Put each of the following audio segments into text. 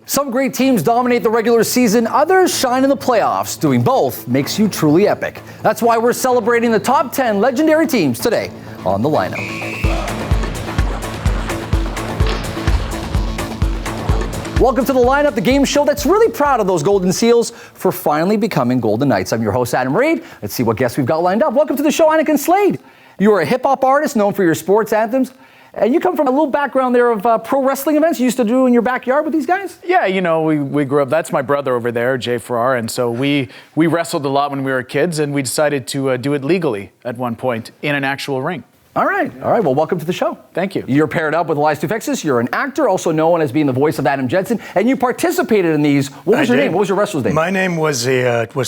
Some great teams dominate the regular season, others shine in the playoffs. Doing both makes you truly epic. That's why we're celebrating the top 10 legendary teams today on The Lineup. Welcome to The Lineup, the game show that's really proud of those Golden Seals for finally becoming Golden Knights. I'm your host, Adam Reid. Let's see what guests we've got lined up. Welcome to the show, Annakin Slayd. You are a hip-hop artist known for your sports anthems. And you come from a little background there of pro wrestling events you used to do in your backyard with these guys? Yeah, you know, we grew up, that's my brother over there, Jay Farrar, and so we wrestled a lot when we were kids, and we decided to do it legally at one point in an actual ring. All right. Well, welcome to the show. Thank you. You're paired up with Elias Toufexis. You're an actor, also known as being the voice of Adam Jensen, and you participated in these. What was your name? What was your wrestler's name? My name was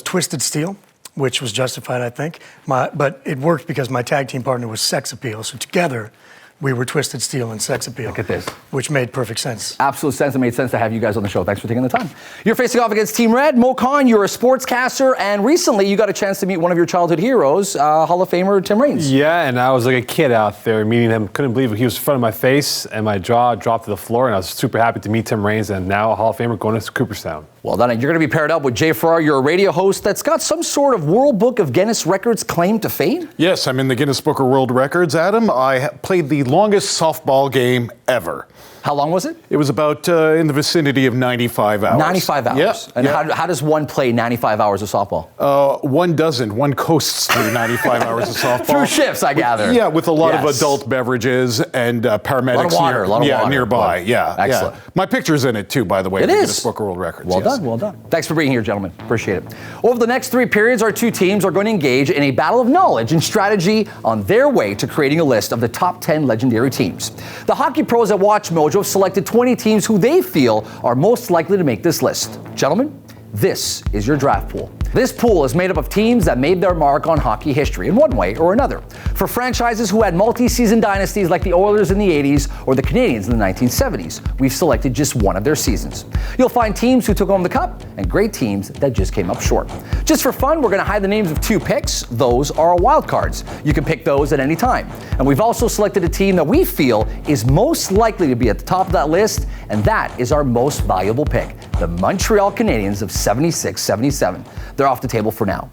Twisted Steel, which was justified, I think. But it worked because my tag team partner was Sex Appeal, so together we were Twisted Steel and Sex Appeal. Look at this. Which made perfect sense. Absolute sense. It made sense to have you guys on the show. Thanks for taking the time. You're facing off against Team Red. Mo Khan, you're a sportscaster, and recently you got a chance to meet one of your childhood heroes, Hall of Famer Tim Raines. Yeah, and I was like a kid out there meeting him. Couldn't believe it. He was in front of my face, and my jaw dropped to the floor, and I was super happy to meet Tim Raines, and now a Hall of Famer going to Cooperstown. Well done. You're going to be paired up with Jay Farrar. You're a radio host that's got some sort of World Book of Guinness Records claim to fame. Yes, I'm in the Guinness Book of World Records, Adam. I played the longest softball game ever. How long was it? It was about in the vicinity of 95 hours. 95 hours? Yeah. And how does one play 95 hours of softball? One doesn't. One coasts through 95 hours of softball. Through shifts, I gather. Yeah, with a lot of adult beverages and paramedics a lot of water. nearby. Yeah, excellent. Yeah. My picture's in it too, by the way. It is. Guinness Book of World Records. Well done. Thanks for being here, gentlemen. Appreciate it. Over the next 3 periods, our 2 teams are going to engage in a battle of knowledge and strategy on their way to creating a list of the top 10 legendary teams. The hockey pros at WatchMojo have selected 20 teams who they feel are most likely to make this list. Gentlemen, this is your draft pool. This pool is made up of teams that made their mark on hockey history in one way or another. For franchises who had multi-season dynasties like the Oilers in the 80s or the Canadiens in the 1970s, we've selected just one of their seasons. You'll find teams who took home the cup and great teams that just came up short. Just for fun, we're going to hide the names of 2 picks. Those are our wild cards. You can pick those at any time. And we've also selected a team that we feel is most likely to be at the top of that list, and that is our most valuable pick, the Montreal Canadiens of 76-77. They're off the table for now.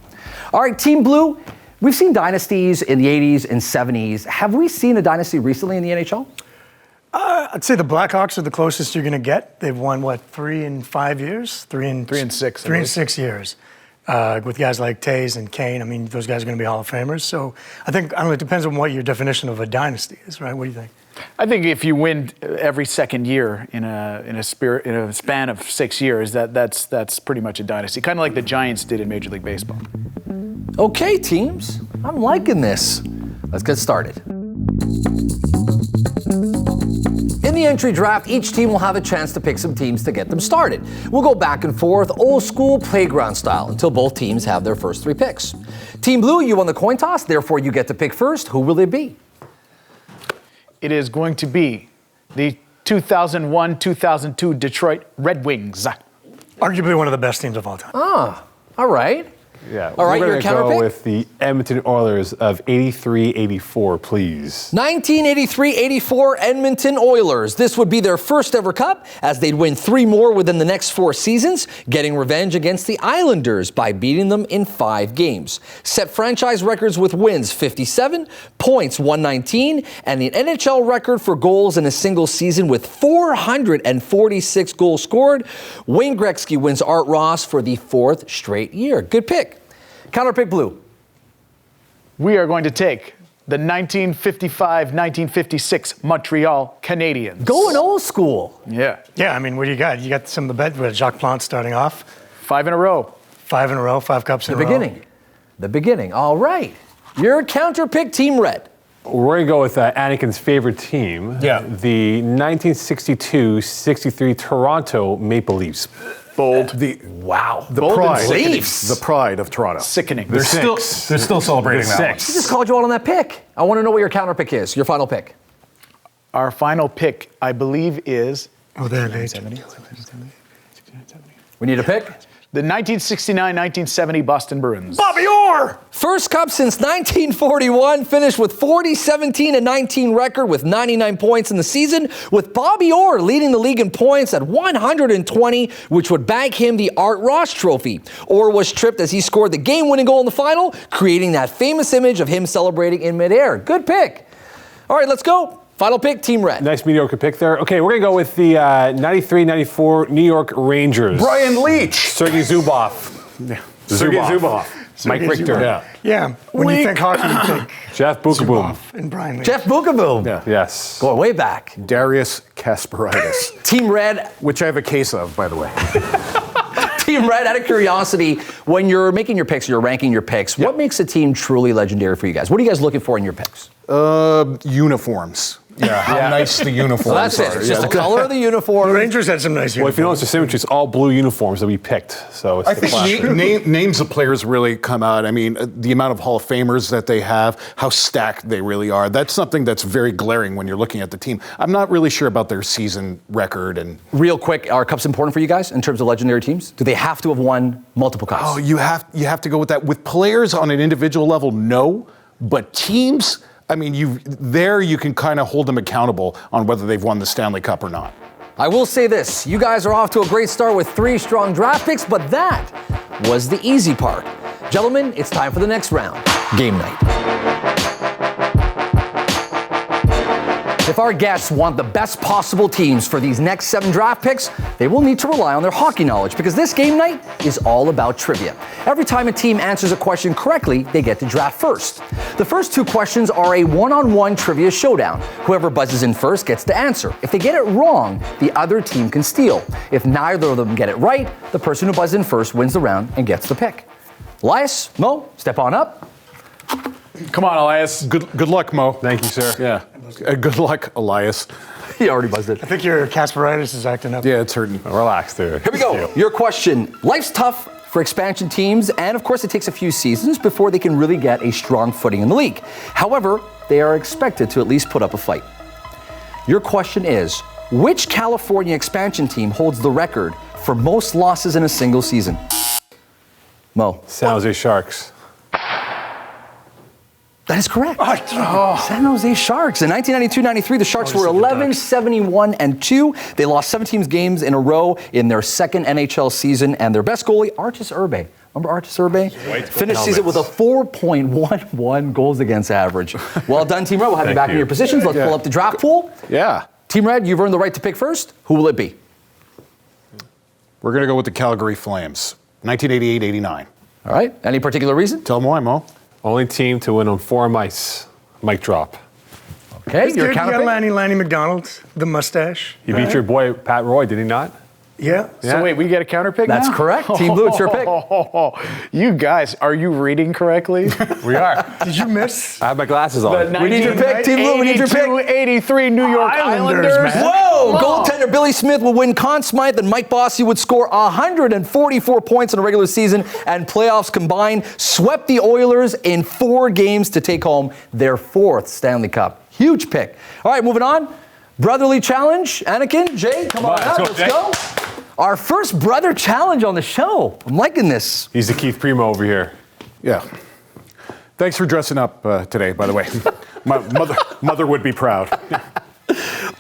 All right, Team Blue, we've seen dynasties in the 80s and 70s. Have we seen a dynasty recently in the NHL? I'd say the Blackhawks are the closest you're going to get. They've won, 3 in 5 years? 3 and 6. 3 and 6 years. With guys like Tays and Kane. I mean, those guys are going to be Hall of Famers. So I don't know, it depends on what your definition of a dynasty is, right? What do you think? I think if you win every second year in a span of 6 years, that's pretty much a dynasty. Kind of like the Giants did in Major League Baseball. Okay, teams, I'm liking this. Let's get started. In the entry draft, each team will have a chance to pick some teams to get them started. We'll go back and forth, old school playground style, until both teams have their first 3 picks. Team Blue, you won the coin toss, therefore you get to pick first. Who will it be? It is going to be the 2001-2002 Detroit Red Wings. Arguably one of the best teams of all time. Ah, all right. Yeah, all right, we're your counter go pick? with the Edmonton Oilers of 83-84, please. 1983-84 Edmonton Oilers. This would be their first ever cup, as they'd win 3 more within the next 4 seasons, getting revenge against the Islanders by beating them in 5 games. Set franchise records with wins 57, points 119, and the NHL record for goals in a single season with 446 goals scored. Wayne Gretzky wins Art Ross for the 4th straight year. Good pick. Counterpick Blue. We are going to take the 1955-1956 Montreal Canadiens. Going old school. Yeah. Yeah, I mean, what do you got? You got some of the best. With Jacques Plante starting off. 5 in a row. 5 in a row, 5 cups in a row. The beginning. All right. Your counterpick, Team Red. We're going to go with Annakin's favorite team, the 1962-63 Toronto Maple Leafs. Bold. The Bold pride. Leafs. The pride of Toronto. Sickening. They're still celebrating that one. I just called you out on that pick. I want to know what your counterpick is. Your final pick. Our final pick, I believe, is... Oh, there it is. We need a pick? The 1969-1970 Boston Bruins. Bobby Orr! First cup since 1941, finished with 40-17-19 record with 99 points in the season, with Bobby Orr leading the league in points at 120, which would bag him the Art Ross Trophy. Orr was tripped as he scored the game-winning goal in the final, creating that famous image of him celebrating in midair. Good pick. All right, let's go. Final pick, Team Red. Nice mediocre pick there. Okay, we're going to go with the 93-94 New York Rangers. Brian Leach. Sergei Zubov. Sergei Zubov. Mike Richter. Yeah. Yeah, when you think hockey, you think Jeff Bukaboom. Zubov and Brian Leach. Jeff Bukaboom. Yeah. Yes. Going way back. Darius Kasparaitis. Team Red. Which I have a case of, by the way. Team Red, out of curiosity, when you're making your picks, you're ranking your picks, what makes a team truly legendary for you guys? What are you guys looking for in your picks? Uniforms. Yeah, how nice the uniforms Well, that's it. are. It's just Yeah. the color of the uniform. The Rangers had some nice Well, if you notice the symmetry, it's all blue uniforms that we picked. So it's I the think classic. names of players really come out. I mean, the amount of Hall of Famers that they have, how stacked they really are. That's something that's very glaring when you're looking at the team. I'm not really sure about their season record. And Real quick, are cups important for you guys in terms of legendary teams? Do they have to have won multiple cups? oh, you have to go with that. With players on an individual level, no, but teams. I mean, you can kind of hold them accountable on whether they've won the Stanley Cup or not. I will say this, you guys are off to a great start with 3 strong draft picks, but that was the easy part. Gentlemen, it's time for the next round, game night. If our guests want the best possible teams for these next 7 draft picks, they will need to rely on their hockey knowledge because this game night is all about trivia. Every time a team answers a question correctly, they get to draft first. The first 2 questions are a one-on-one trivia showdown. Whoever buzzes in first gets to answer. If they get it wrong, the other team can steal. If neither of them get it right, the person who buzzes in first wins the round and gets the pick. Elias, Mo, step on up. Come on, Elias. Good luck, Mo. Thank you, sir. Yeah. Good luck, Elias. He already buzzed it. I think your Kasparaitis is acting up. Yeah, it's hurting. Relax there. Here we go. Your question. Life's tough for expansion teams, and of course it takes a few seasons before they can really get a strong footing in the league. However, they are expected to at least put up a fight. Your question is, which California expansion team holds the record for most losses in a single season? Mo. San Jose Sharks. That is correct. San Jose Sharks. In 1992-93, the Sharks were 11-71-2. They lost 17 games in a row in their second NHL season, and their best goalie, Artis Urbe. Remember Artis Urbe? Finished season with a 4.11 goals against average. Well done, Team Red. We'll have you back in your positions. Let's pull up the draft pool. Yeah. Team Red, you've earned the right to pick first. Who will it be? We're going to go with the Calgary Flames, 1988-89. All right. Any particular reason? Tell them why, Mo. Only team to win on 4 mice. Mic drop. Okay, Dude, your you counter got pick. Lanny McDonald, the mustache. He beat your boy Pat Roy, did he not? Yeah. So wait, we get a counter pick That's now? correct. Team Blue, it's your pick. You guys, are you reading correctly? We are. Did you miss? I have my glasses on. We need your pick, Team Blue. We need your pick. 83 New York Islanders, Islanders. man. Whoa! Goaltender Billy Smith will win Conn Smythe, and Mike Bossy would score 144 points in a regular season, and playoffs combined swept the Oilers in 4 games to take home their 4th Stanley Cup. Huge pick. All right, moving on. Brotherly challenge. Annakin, Jay, come on up. Let's go. Our first brother challenge on the show. I'm liking this. He's the Keith Primo over here. Yeah. Thanks for dressing up today, by the way. My mother would be proud.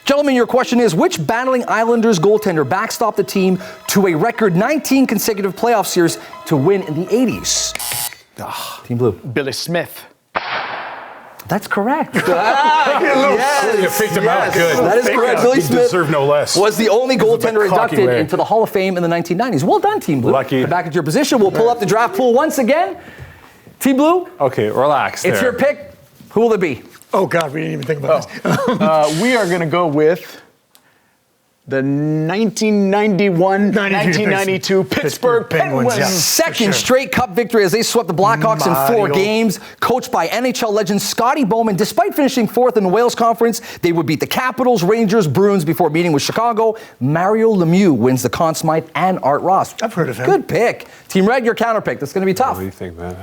Gentlemen, your question is, which battling Islanders goaltender backstopped the team to a record 19 consecutive playoff series to win in the 80s? Team Blue. Billy Smith. That's correct. Yes, You picked him out good. That is correct. Billy He Smith deserved no less. was the only goaltender cocky inducted way. into the Hall of Fame in the 1990s. Well done, Team Blue. Lucky. Back at your position. We'll pull up the draft pool once again. Team Blue, Okay, relax it's there. your pick. Who will it be? Oh, God, we didn't even think about this. We are going to go with the 1991-1992 Pittsburgh Penguins. yeah. Second straight Cup victory as they swept the Blackhawks in 4 Mario. games. Coached by NHL legend Scotty Bowman, despite finishing 4th in the Wales Conference, they would beat the Capitals, Rangers, Bruins before meeting with Chicago. Mario Lemieux wins the Conn Smythe and Art Ross. I've heard of him. Good pick. Team Red, your counter pick. That's going to be tough. What do you think, man?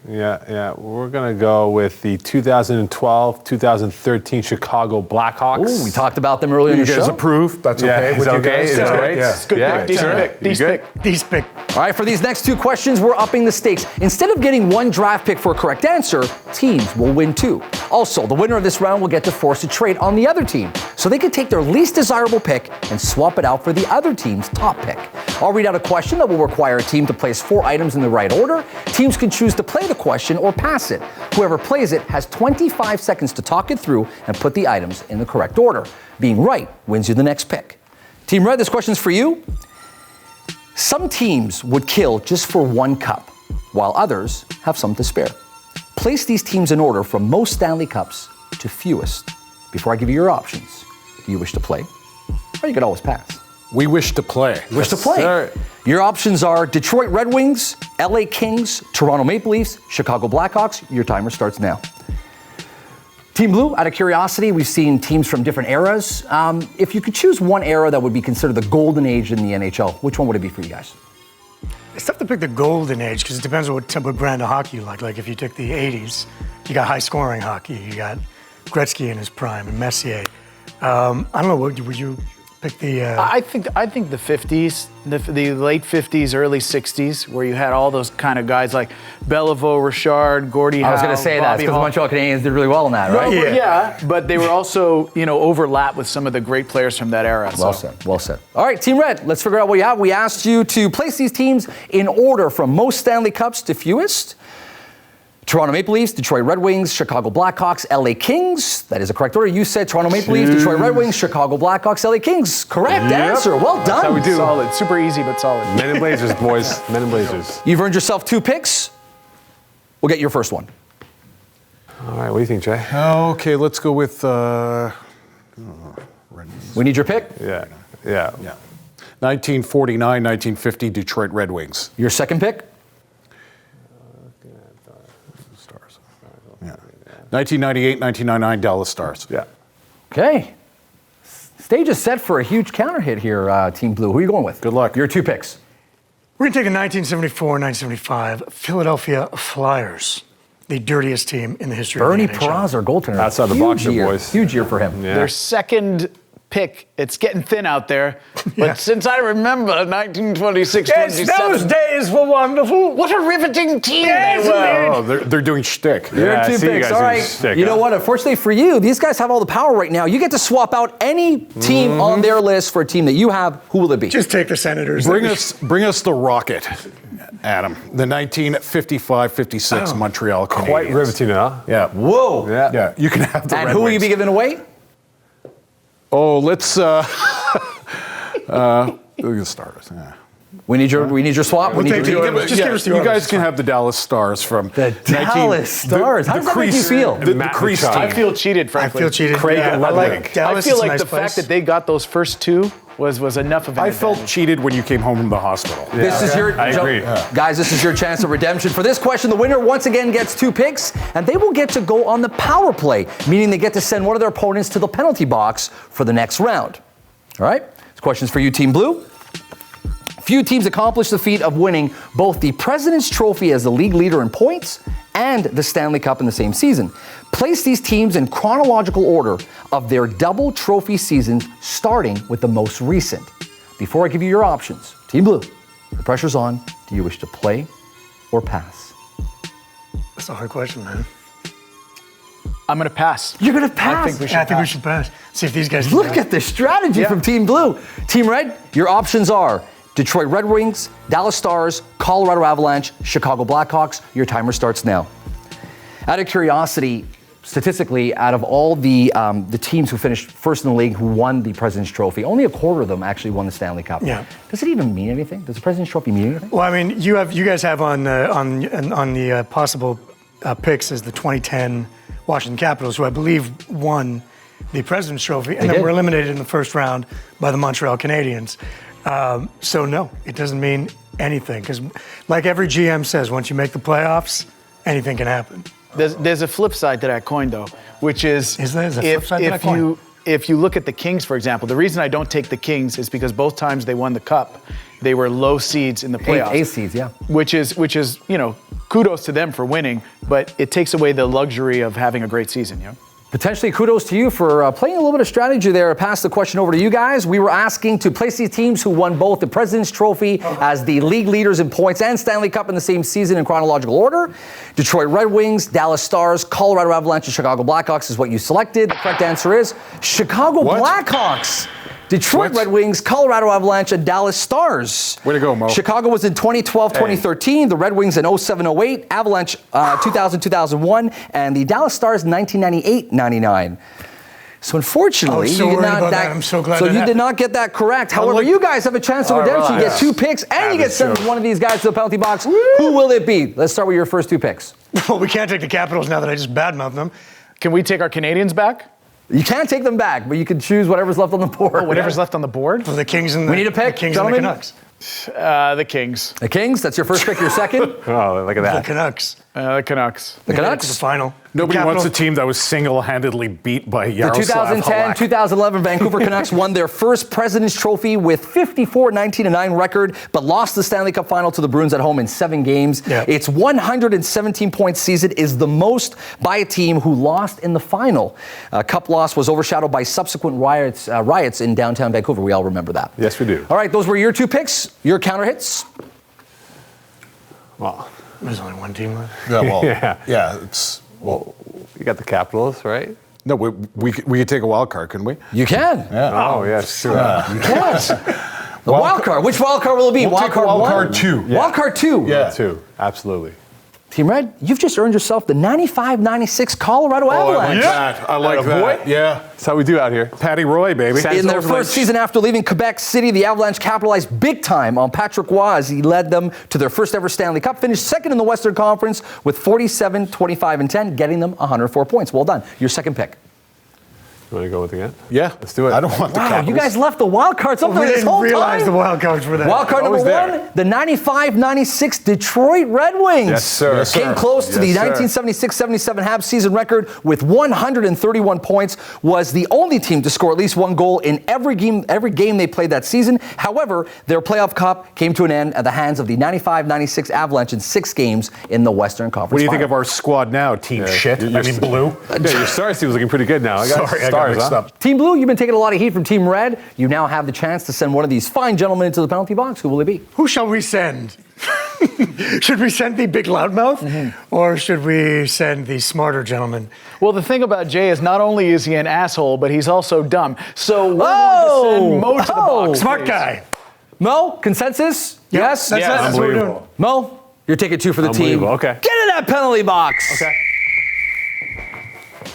Yeah. We're going to go with the 2012-2013 Chicago Blackhawks. Ooh, we talked about them earlier in You the guys show. approve? That's Yeah, okay is with that you okay? guys? Is that right? Yeah. Good Yeah. pick. Decent pick. Decent pick. These pick. All right, for these next two questions, we're upping the stakes. Instead of getting one draft pick for a correct answer, teams will win two. Also, the winner of this round will get to force a trade on the other team, so they can take their least desirable pick and swap it out for the other team's top pick. I'll read out a question that will require a team to place 4 items in the right order. Teams can choose to play the question or pass it. Whoever plays it has 25 seconds to talk it through and put the items in the correct order. Being right wins you the next pick. Team Red, this question's for you. Some teams would kill just for 1 cup, while others have some to spare. Place these teams in order from most Stanley Cups to fewest. Before I give you your options, do you wish to play? Or you could always pass. We wish to play. Wish to play. sir. Your options are Detroit Red Wings, LA Kings, Toronto Maple Leafs, Chicago Blackhawks. Your timer starts now. Team Blue, out of curiosity, we've seen teams from different eras. If you could choose one era that would be considered the golden age in the NHL, which one would it be for you guys? It's tough to pick the golden age because it depends on what brand of hockey you like. Like if you took the 80s, you got high-scoring hockey. You got Gretzky in his prime and Messier. I don't know, would you pick the... I think the 50s, the late 50s, early 60s, where you had all those kind of guys like Beliveau, Richard, Gordie Howe, I was going to say that Bobby because the Hall. Montreal Canadiens did really well in that, No, right? but yeah, but they were also, overlapped with some of the great players from that era. Well said, well said. All right, Team Red, let's figure out what you have. We asked you to place these teams in order from most Stanley Cups to fewest. Toronto Maple Leafs, Detroit Red Wings, Chicago Blackhawks, LA Kings. That is the correct order. You said Toronto Maple Leafs, Detroit Red Wings, Chicago Blackhawks, LA Kings. Correct answer. Well done. That's how we do. Solid, super easy, but solid. Men in Blazers, boys. Men in Blazers. You've earned yourself 2 picks. We'll get your first one. All right, what do you think, Jay? Okay, let's go with. We need your pick. Yeah. 1949, 1950 Detroit Red Wings. Your second pick. Stars. Yeah. 1998, 1999 Dallas Stars. Yeah. Okay. Stage is set for a huge counter hit here, Team Blue. Who are you going with? Good luck. Your 2 picks. We're going to take the 1974-1975 Philadelphia Flyers, the dirtiest team in the history Bernie of the NHL. Peraza, goaltender. Outside the Huge box here, year. boys. Huge year for him. Yeah. Their second pick, it's getting thin out there, but Yeah. since I remember 1926-27. days were wonderful. What a riveting team Yes, they were. Oh, they're doing shtick. Your Yeah, I 2 see you picks. guys All doing right. stick, You know huh? what? Unfortunately for you, these guys have all the power right now. You get to swap out any team on their list for a team that you have. Who will it be? Just take the Senators. Bring us the rocket, Adam. The 1955-56 Montreal Canadiens. Quite riveting, huh? Yeah. Whoa. Yeah. You can have the And Red who will you Wings. be giving away? Oh, let's. The Stars. Yeah. We need your swap. We'll take your the- Just give us the you orders. guys can have the Dallas Stars from The Dallas Stars. How does that make you feel? The Matt crease Machado. team. I feel cheated, I frankly. feel cheated. Craig Yeah, I Ludwig. like Dallas. I feel is a like nice the place. fact that they got those first 2 was enough of an I felt advantage. cheated when you came home from the hospital. This is your I agree. Guys, this is your chance of redemption. For this question, the winner once again gets 2 picks, and they will get to go on the power play, meaning they get to send one of their opponents to the penalty box for the next round. All right? This question's for you, Team Blue. Few teams accomplish the feat of winning both the President's Trophy as the league leader in points and the Stanley Cup in the same season. Place these teams in chronological order of their double trophy seasons, starting with the most recent. Before I give you your options, Team Blue, the pressure's on. Do you wish to play or pass? That's a hard question, man. I'm going to pass. You're going to pass. I think we should Yeah, I think we pass. should pass. See if these guys can Look do it. at the strategy from Team Blue. Team Red, your options are Detroit Red Wings, Dallas Stars, Colorado Avalanche, Chicago Blackhawks. Your timer starts now. Out of curiosity, statistically, out of all the teams who finished first in the league who won the President's Trophy, only a quarter of them actually won the Stanley Cup. Yeah. Does it even mean anything? Does the President's Trophy mean anything? Well, I mean, you guys have on the possible picks as the 2010 Washington Capitals, who I believe won the President's Trophy, and They then did. were eliminated in the first round by the Montreal Canadiens. So no, it doesn't mean anything because, like every GM says, once you make the playoffs, anything can happen. There's a flip side to that coin, though, which is Is there? There's a flip side to that coin? if you look at the Kings, for example, the reason I don't take the Kings is because both times they won the Cup, they were low seeds in the playoffs. A seeds, yeah. Which is kudos to them for winning, but it takes away the luxury of having a great season, you know? Potentially kudos to you for playing a little bit of strategy there. Pass the question over to you guys. We were asking to place these teams who won both the President's Trophy as the league leaders in points and Stanley Cup in the same season in chronological order. Detroit Red Wings, Dallas Stars, Colorado Avalanche, and Chicago Blackhawks is what you selected. The correct answer is Chicago Blackhawks. Detroit Red Wings, Colorado Avalanche, and Dallas Stars. Way to go, Mo. Chicago was in 2012-2013, the Red Wings in 07-08, Avalanche 2000-2001, and the Dallas Stars 1998-99. So unfortunately, so you did worried not about that. I'm so glad so that you did happened. not get that correct. However, you guys have a chance of redemption. You get 2 picks, and you get sent one of these guys to the penalty box. Who will it be? Let's start with your first 2 picks. Well, we can't take the Capitals now that I just badmouthed them. Can we take our Canadiens back? You can't take them back, but you can choose whatever's left on the board. Whatever's left on the board? For the Kings and the, We need a pick, the Kings gentlemen. and the Canucks. The Kings. The Kings, that's your first pick, your second. Oh, look at The that. Canucks. The Canucks. The To the Canucks. final. Nobody The wants a Capitals- team that was single-handedly beat by The Yaroslav Halak. 2010-2011 Vancouver Canucks won their first President's Trophy with 54-19-9 record, but lost the Stanley Cup final to the Bruins at home in 7 games. Yeah. Its 117-point season is the most by a team who lost in the final. Cup loss was overshadowed by subsequent riots in downtown Vancouver. We all remember that. Yes, we do. All right, those were your 2 picks. Your counter hits. Well, There's only one team left. Yeah, well, Yeah. it's... you got the Capitals, right? No, we could take a wild card, couldn't we? You can. Oh, yes, sure. Yes. The wild card. Which wild card will it be? We'll take wild one? card 2. Wild card 2. Yeah. Too, absolutely. Team Red, you've just earned yourself the 95-96 Colorado Oh, I like Avalanche. that. I like that. Yeah. That's how we do out here. Patty Roy, baby. In their first season after leaving Quebec City, the Avalanche capitalized big time on Patrick Roy as he led them to their first ever Stanley Cup, finished second in the Western Conference with 47, 25, and 10, getting them 104 points. Well done. Your second pick. You want to go with it again? Yeah. Let's do it. I don't want the Wow, Capitals. you guys left the wild cards up We there this didn't whole realize time. the wild cards were there. Wild card number Always there. 1, the 95-96 Detroit Red Wings. Yes, sir. Yes, Came sir. close to the Yes, sir. 1976-77 Habs season record with 131 points. Was the only team to score at least 1 goal in every game they played that season. However, their playoff cup came to an end at the hands of the 95-96 Avalanche in 6 games in the Western Conference. What do you think Final. of our squad now, Team Shit? Blue? Yeah, your Stars team was looking pretty good now. I got Sorry, I got Stars, mixed huh? up. Team Blue, you've been taking a lot of heat from Team Red. You now have the chance to send one of these fine gentlemen into the penalty box. Who will it be? Who shall we send? Should we send the big loudmouth? Or should we send the smarter gentleman? Well, the thing about Jay is not only is he an asshole, but he's also dumb. So we're going to send Mo to the box. Smart please. guy. Mo, consensus? Yes? That's what we're doing. Mo, you're taking 2 for the team. Unbelievable, okay. Get in that penalty box. Okay.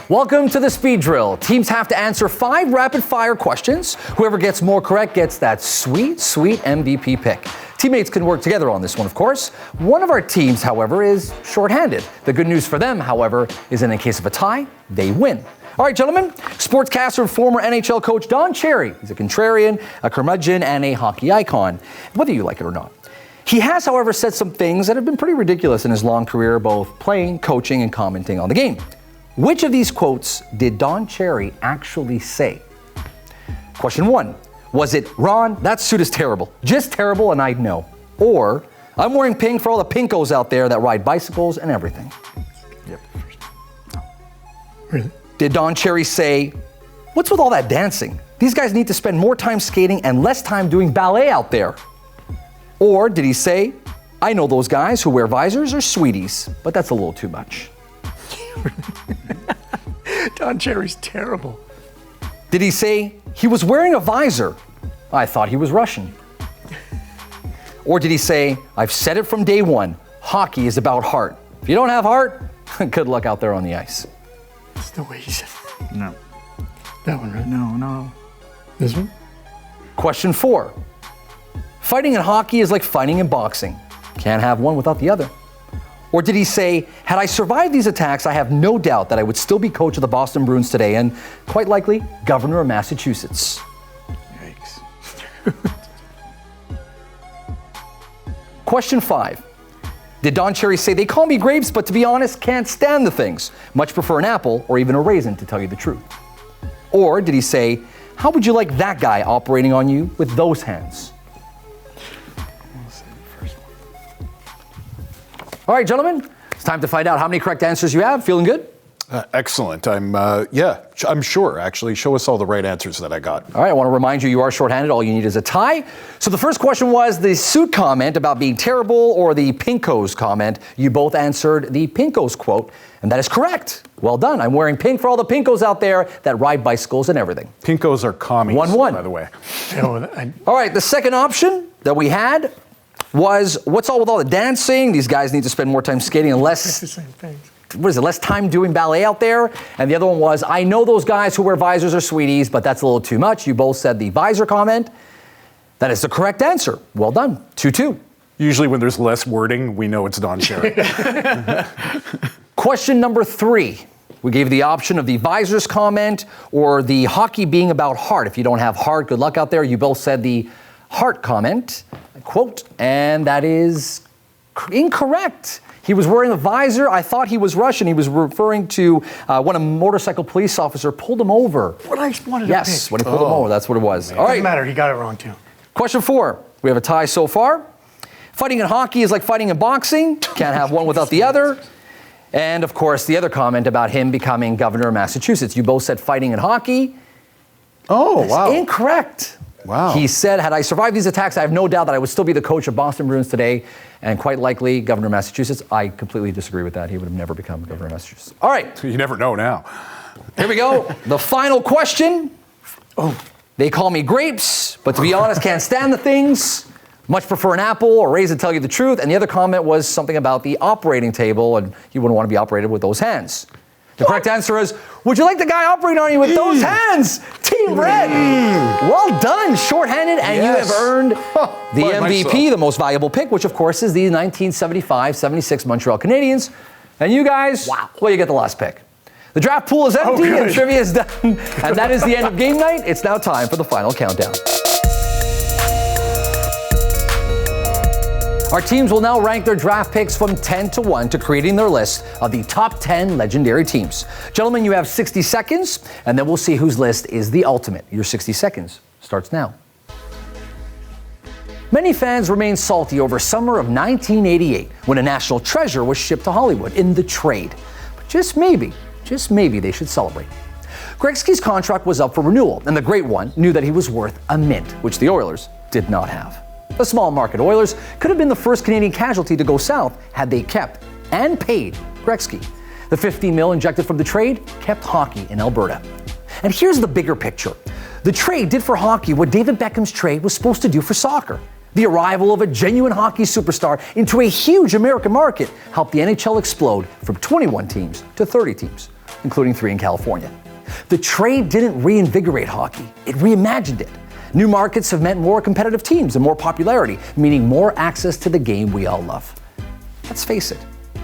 Welcome to the speed drill. Teams have to answer 5 rapid-fire questions. Whoever gets more correct gets that sweet, sweet MVP pick. Teammates can work together on this one, of course. One of our teams, however, is shorthanded. The good news for them, however, is in case of a tie, they win. All right, gentlemen, sportscaster and former NHL coach Don Cherry. He's a contrarian, a curmudgeon, and a hockey icon, whether you like it or not. He has, however, said some things that have been pretty ridiculous in his long career, both playing, coaching, and commenting on the game. Which of these quotes did Don Cherry actually say? Question 1. Was it, Ron, that suit is terrible. Just terrible and I'd know. Or, I'm wearing pink for all the pinkos out there that ride bicycles and everything. Yep. Really? Did Don Cherry say, what's with all that dancing? These guys need to spend more time skating and less time doing ballet out there. Or did he say, I know those guys who wear visors are sweeties, but that's a little too much. Don Cherry's terrible. Did he say, he was wearing a visor? I thought he was Russian. Or did he say, I've said it from day one, hockey is about heart. If you don't have heart, good luck out there on the ice. That's the way he said it. No. That one, right? No. This one? Question 4. Fighting in hockey is like fighting in boxing. Can't have one without the other. Or did he say, had I survived these attacks, I have no doubt that I would still be coach of the Boston Bruins today and, quite likely, governor of Massachusetts. Yikes. Question 5. Did Don Cherry say, they call me grapes, but to be honest, can't stand the things. Much prefer an apple or even a raisin, to tell you the truth. Or did he say, how would you like that guy operating on you with those hands? All right, gentlemen, it's time to find out how many correct answers you have. Feeling good? Excellent. I'm sure, actually. Show us all the right answers that I got. All right, I want to remind you, you are shorthanded. All you need is a tie. So the first question was the suit comment about being terrible or the Pinkos comment. You both answered the Pinkos quote, and that is correct. Well done. I'm wearing pink for all the Pinkos out there that ride bicycles and everything. Pinkos are commies, 1-1. by the way. All right, the second option that we had was what's all with all the dancing? These guys need to spend more time skating and It's the less, same thing. what is it, less time doing ballet out there. And the other one was, I know those guys who wear visors are sweeties, but that's a little too much. You both said the visor comment. That is the correct answer. Well done. 2-2. Usually when there's less wording, we know it's Don Cherry. Question number 3. We gave the option of the visors comment or the hockey being about heart. If you don't have heart, good luck out there. You both said the heart comment, quote, and that is incorrect. He was wearing a visor. I thought he was Russian. He was referring to when a motorcycle police officer pulled him over. What I wanted to Yes, pick. when he pulled him over. That's what it was. All Doesn't right. matter. He got it wrong too. Question 4. We have a tie so far. Fighting in hockey is like fighting in boxing. Can't have one without the other. And of course, the other comment about him becoming governor of Massachusetts. You both said fighting in hockey. Oh, That's wow. incorrect. Wow. He said, had I survived these attacks, I have no doubt that I would still be the coach of Boston Bruins today, and quite likely governor of Massachusetts. I completely disagree with that. He would have never become governor of Massachusetts. All right, You never know now. here we go. The final question. Oh, they call me grapes, but to be honest, can't stand the things. Much prefer an apple or raisin, tell you the truth. And the other comment was something about the operating table, and you wouldn't want to be operated with those hands. The correct answer is, would you like the guy operating on you with those hands? Team Red. Well done, shorthanded, and you have earned the By MVP, myself. the most valuable pick, which of course is the 1975-76 Montreal Canadiens. And you guys, well, you get the last pick. The draft pool is empty and good. trivia is done. And that is the end of game night. It's now time for the final countdown. Our teams will now rank their draft picks from 10 to 1 to creating their list of the top 10 legendary teams. Gentlemen, you have 60 seconds, and then we'll see whose list is the ultimate. Your 60 seconds starts now. Many fans remain salty over summer of 1988 when a national treasure was shipped to Hollywood in the trade. But just maybe they should celebrate. Gretzky's contract was up for renewal, and the Great One knew that he was worth a mint, which the Oilers did not have. The small market Oilers could have been the first Canadian casualty to go south had they kept and paid Gretzky. The $15 million injected from the trade kept hockey in Alberta. And here's the bigger picture. The trade did for hockey what David Beckham's trade was supposed to do for soccer. The arrival of a genuine hockey superstar into a huge American market helped the NHL explode from 21 teams to 30 teams, including 3 in California. The trade didn't reinvigorate hockey, it reimagined it. New markets have meant more competitive teams and more popularity, meaning more access to the game we all love. Let's face it,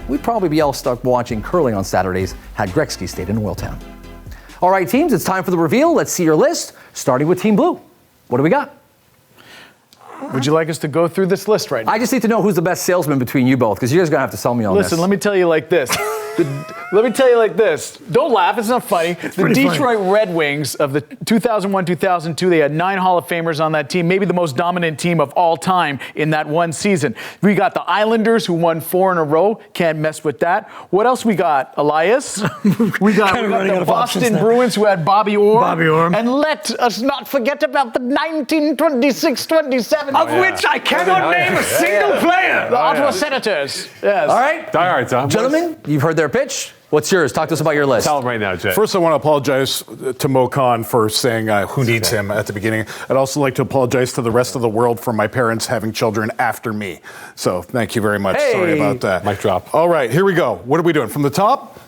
we'd probably be all stuck watching curling on Saturdays had Gretzky stayed in Oiltown. All right, teams, it's time for the reveal. Let's see your list, starting with Team Blue. What do we got? Would you like us to go through this list right now? I just need to know who's the best salesman between you both, because you guys are going to have to sell me on this. Listen, let me tell you like this. Don't laugh, it's not funny. The pretty Detroit Red Wings of the 2001-2002, they had 9 Hall of Famers on that team, maybe the most dominant team of all time in that one season. We got the Islanders, who won 4 in a row. Can't mess with that. What else we got, Elias? We got running out the of options Boston now. Bruins, who had Bobby Orr. Bobby Orr. And let us not forget about the 1926-27, of which I cannot name a single player. The Ottawa Senators. Yes. All right, Die hard, Tom. gentlemen, you've heard their pitch. What's yours? Talk to us about your list. Tell him right now, Jay. First, I want to apologize to Mo Khan for saying who needs him at the beginning. I'd also like to apologize to the rest of the world for my parents having children after me. So thank you very much. Hey. Sorry about that. Mic drop. All right, here we go. What are we doing? From the top?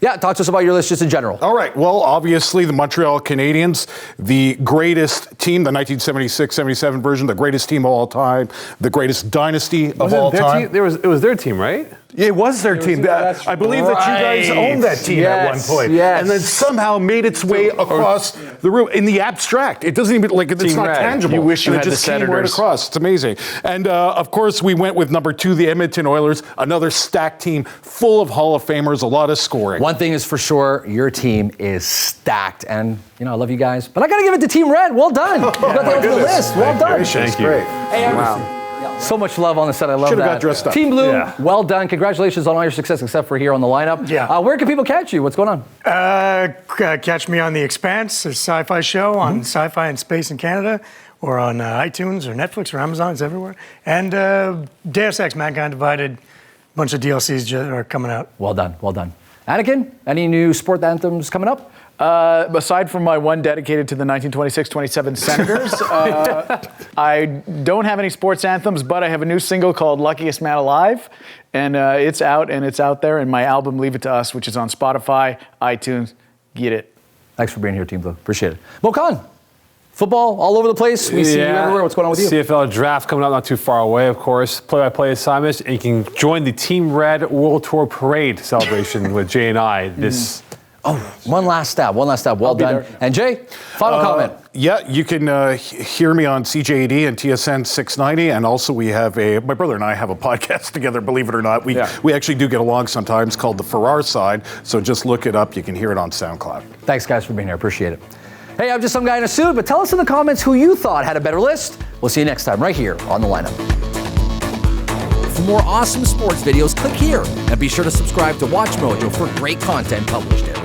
Yeah, talk to us about your list just in general. All right. Well, obviously, the Montreal Canadiens, the greatest team, the 1976-77 version, the greatest team of all time, the greatest dynasty of all time. It was their team, right? It was their team. I believe that you guys owned that team at one point. Yes. And then somehow made its way across the room in the abstract. It doesn't even, it's Team not Red. tangible. You wish you And had it the just came right Senators. across. It's amazing. And of course, we went with number 2, the Edmonton Oilers, another stacked team full of Hall of Famers, a lot of scoring. One thing is for sure, your team is stacked. And, I love you guys. But I got to give it to Team Red. Well done. You got the ultimate list. Well done. Thank you. Great. Hey, So much love on the set. I love Should've that. got dressed up. Team Blue, Yeah. well done. Congratulations on all your success, except for here on the lineup. Yeah. Where can people catch you? What's going on? Catch me on The Expanse, a sci-fi show on Sci-Fi and Space in Canada, or on iTunes or Netflix or Amazon. It's everywhere. And Deus Ex, Mankind Divided, a bunch of DLCs are coming out. Well done. Well done. Anakin, any new sport anthems coming up? Aside from my one dedicated to the 1926-27 Senators, I don't have any sports anthems, but I have a new single called Luckiest Man Alive, and it's out there, and my album Leave It to Us, which is on Spotify, iTunes. Get it. Thanks for being here, Team Blue. Appreciate it. Mokan, football all over the place. We see you everywhere. What's going on with you? CFL draft coming up not too far away, of course. Play-by-play assignments, and you can join the Team Red World Tour Parade celebration with Jay and I this. Oh, one last stab. Well done. there. And Jay, final comment. Yeah, you can hear me on CJAD and TSN 690, and also my brother and I have a podcast together, believe it or not. We actually do get along sometimes, called The Farrar Side, so just look it up. You can hear it on SoundCloud. Thanks, guys, for being here. Appreciate it. Hey, I'm just some guy in a suit, but tell us in the comments who you thought had a better list. We'll see you next time right here on The Lineup. For more awesome sports videos, click here and be sure to subscribe to WatchMojo for great content published there.